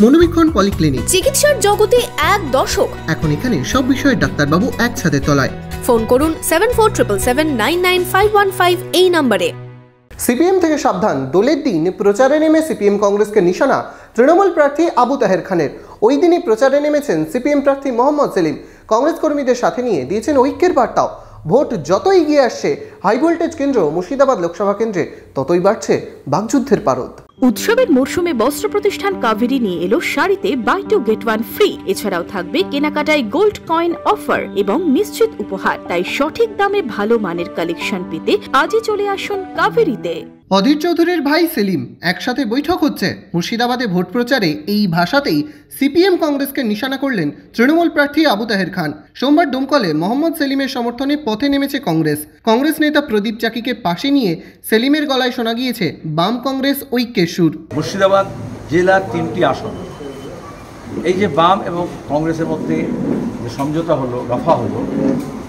মনোবীক্ষণ polyclinic, চিকিৎসার জগতে এক দশক। এখন এখানে সব বিষয়ে ডাক্তারবাবু এক ছাদের তলায়। ফোন করুন 7477799515 এই নম্বরে। সিপিএম থেকে সাবধান, দোলের দিন প্রচারে নেমে সিপিএম কংগ্রেসকে নিশানা তৃণমূল প্রার্থী আবু তাহের খানের। ওই দিনই প্রচারে নেমেছেন সিপিএম প্রার্থী মোহাম্মদ সেলিম। কংগ্রেস কর্মীদের সাথে নিয়ে দিয়েছেন ঐক্যের বার্তাও। ভোট যত এগিয়ে আসছে হাই ভোল্টেজ কেন্দ্র মুর্শিদাবাদ লোকসভা কেন্দ্রে ততই বাড়ছে বাকযুদ্ধের পারদ। উৎসবের মরশুমে বস্ত্র প্রতিষ্ঠান কাভেরি নিয়ে এলো শাড়িতে buy two get one free. এছাড়াও থাকবে কেনাকাটায় গোল্ড কয়েন অফার এবং নিশ্চিত উপহার। তাই সঠিক দামে ভালো মানের কালেকশন পেতে আজই চলে আসুন কাভেরিতে। অধীর চৌধুরীর ভাই সেলিম, একসাথে বৈঠক হচ্ছে। মুর্শিদাবাদে ভোট প্রচারে এই ভাষাতেই সিপিএম কংগ্রেসকে নিশানা করলেন তৃণমূল প্রার্থী আবু তাহের খান। সোমবার ডোমকলে মোহাম্মদ সেলিমের সমর্থনে পথে নেমেছে কংগ্রেস। কংগ্রেস নেতা প্রদীপ চাকিকে পাশে নিয়ে সেলিমের গলায় শোনা গিয়েছে বাম কংগ্রেস ঐক্যের সুর। মুর্শিদাবাদ জেলার 3টি আসন, এই যে বাম এবং কংগ্রেসের মধ্যে যে সমঝোতা হলো, রফা হলো,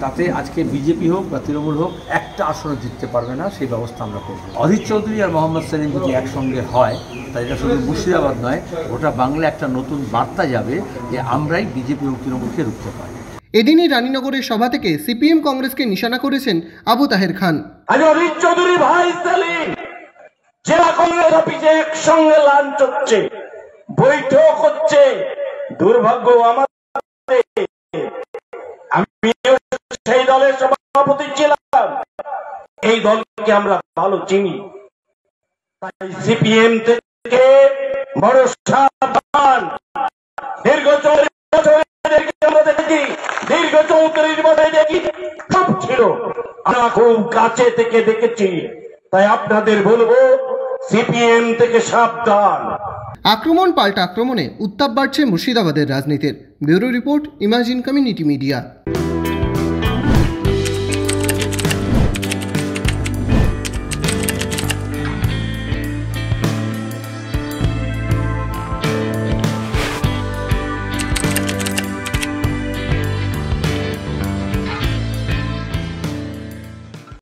তাতে আজকে বিজেপি হোক বা তৃণমূল হোক একটা আসনে জিততে পারবে না, সেই ব্যবস্থা আমরা করব। অধীর চৌধুরী আর মোহাম্মদ সেলিম যদি একসঙ্গে হয়, তাই এটা শুধু মুর্শিদাবাদ নয়, গোটা বাংলায় একটা নতুন বার্তা যাবে যে আমরাই বিজেপি এবং তৃণমূলকে রুখতে পারি। এদিনই রানীনগরের সভা থেকে সিপিএম কংগ্রেসকে নিশানা করেছেন আবু তাহের খান। অধীর চৌধুরী ভাই সেলিম, জেলা কংগ্রেস অফিসে একসঙ্গে লাঞ্চ হচ্ছে, বৈঠক হচ্ছে। দুর্ভাগ্য আমাদের, আমি সেই দলের সভাপতি ছিলাম, এই দলকে আমরা ভালো চিনি। তাই সিপিএম থেকে বড় সাবধান। দীর্ঘ 40 বছর আমরা দেখি, দীর্ঘ 34 বছর দেখি, সব ছিল, আমরা খুব কাছে থেকে দেখেছি। তাই আপনাদের বলবো, সিপিএম থেকে সাবধান। আক্রমণ পাল্টা আক্রমণে উত্তাপ বাড়ছে মুর্শিদাবাদের রাজনীতির। Bureau report, imagine community media.